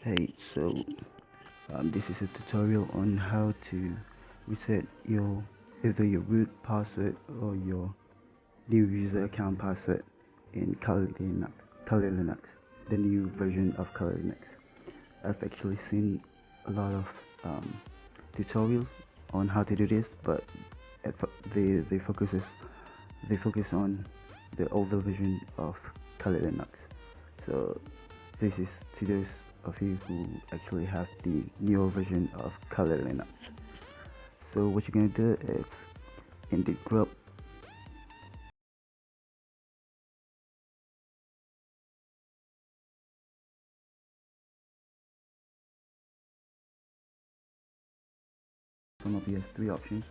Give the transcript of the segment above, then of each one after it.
Hey, so this is a tutorial on how to reset your either your root password or your new user account password in Kali Linux, the new version of Kali Linux. I've actually seen a lot of tutorials on how to do this, but they focus on the older version of Kali Linux. So this is to those of you who actually have the newer version of Kali Linux. So what you're gonna do is in the group some of you have three options.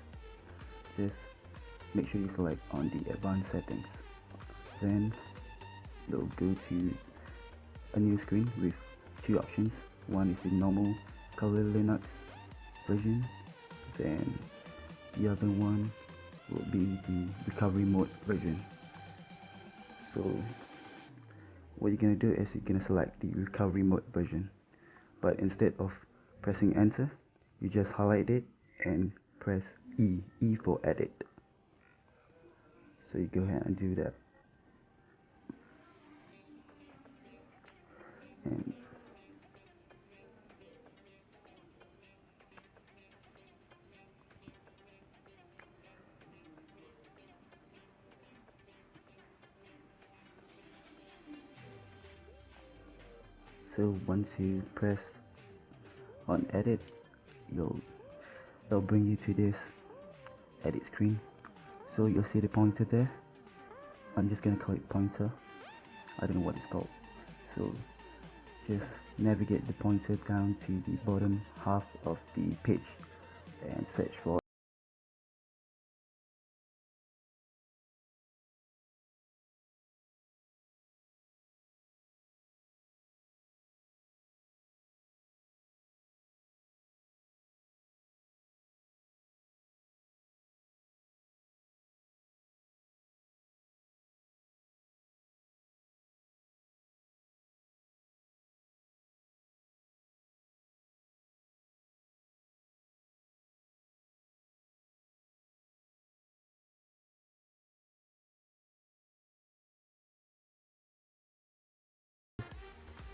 Just make sure you select on the advanced settings. Then you'll go to a new screen with two options. One is the normal Kali Linux version, then the other one will be the recovery mode version. So what you're gonna do is you're gonna select the recovery mode version, but instead of pressing enter, you just highlight it and press E for edit. So you go ahead and do that. And so once you press on edit, it'll bring you to this edit screen. So you'll see the pointer there. I'm just gonna call it pointer. I don't know what it's called. So just navigate the pointer down to the bottom half of the page and search for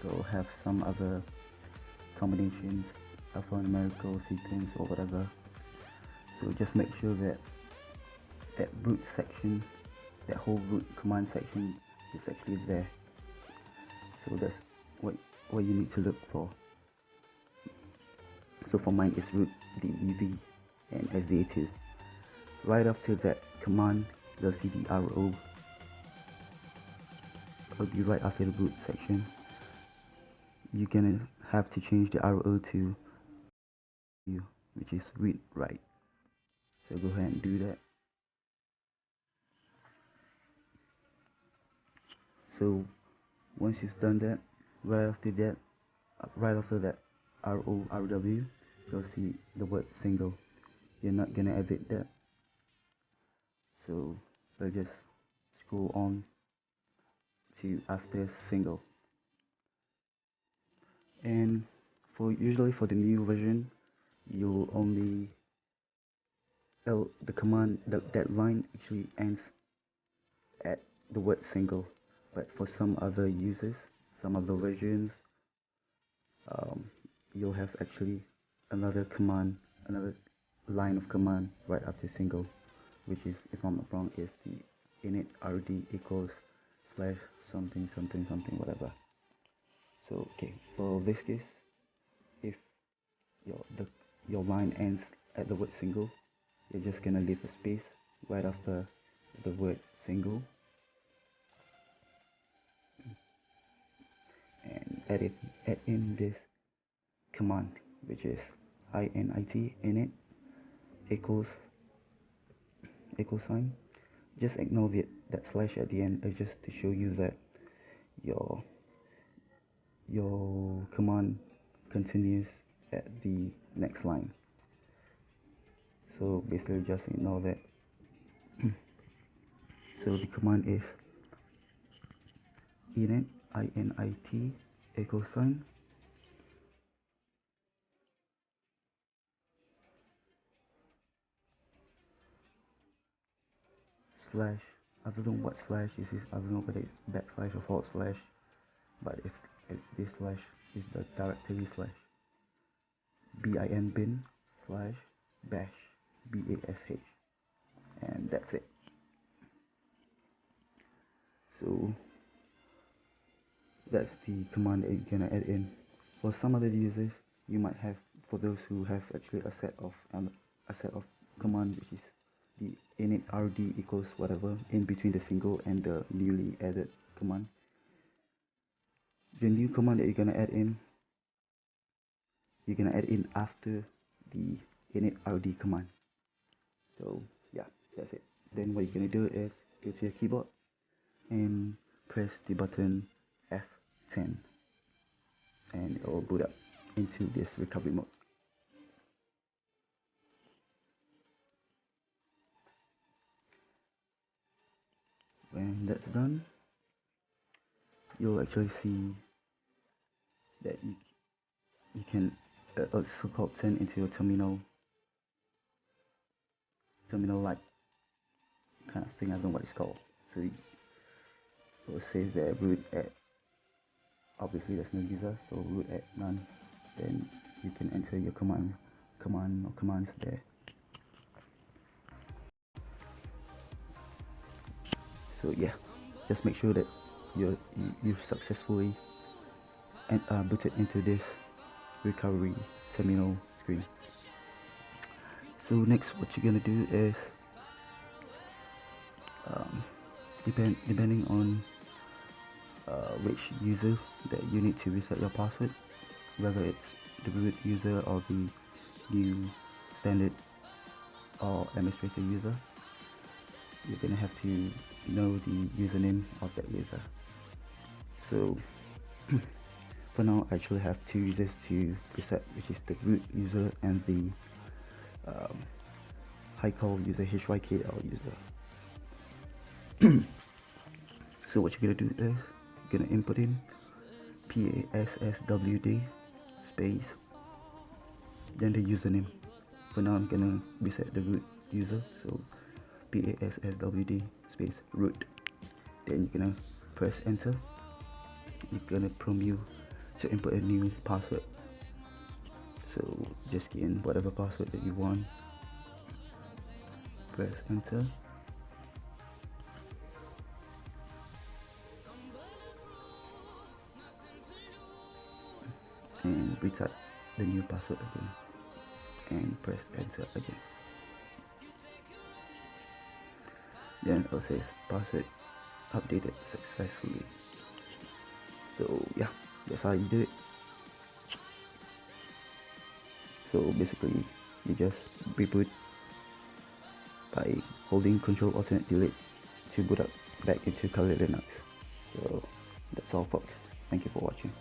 so have some other combinations, alphanumerical sequence or whatever. So just make sure that that root section, that whole root command section is actually there. So that's what you need to look for. So for mine it's root dev and sda2. Right after that command, you'll see the ro. It'll be right after the root section. You're gonna have to change the ro to u, which is read write. So go ahead and do that. So once you've done that, right after that rw, you'll see the word single. You're not gonna edit that, so we'll just scroll on to after single. And usually for the new version, you only the command that line actually ends at the word single, but for some other users, some other versions, um, you'll have actually another command, another line of command right after single, which is, if I'm not wrong, is the init rd equals slash something something something whatever. So okay, for this case, if your line ends at the word single, you're just gonna leave a space right after the word single and add in this command, which is init equals equal sign. Just ignore that slash at the end, just to show you that your command continues at the next line. So basically just ignore that. So the command is init equal sign slash. I don't know what slash is this. I don't know whether it's backslash or forward slash, but it's this slash. Is the directory slash. bin slash bash bash, and that's it. So that's the command that you're gonna add in. For some other users, you might have, for those who have actually a set of command, which is the init rd equals whatever in between the single and the newly added command. The new command that you're gonna add in, after the init rd command. So yeah, that's it. Then what you're gonna do is go to your keyboard and press the button F10, and it will boot up into this recovery mode. When that's done, you'll actually see that you can so-called turn into a terminal like kind of thing. I don't know what it's called. So it says that root at, obviously there's no user, so root at none. Then you can enter your command or commands there. So yeah, just make sure that you've successfully booted into this recovery terminal screen. So next, what you're gonna do is depending on which user that you need to reset your password, whether it's the root user or the new standard or administrator user, you're gonna have to know the username of that user. So for now, I actually have two users to reset, which is the root user and the hycall user, HYKL user. So what you're gonna do is you're gonna input in PASSWD space, then the username. For now, I'm gonna reset the root user, so PASSWD space root. Then you're gonna press enter. You're gonna prompt you to input a new password. So just key in whatever password that you want. Press enter. And retype the new password again. And press enter again. Then it says password updated successfully. So yeah, that's how you do it. So basically, you just reboot by holding Control Alternate Delete to boot up back into Kali Linux. So that's all, folks. Thank you for watching.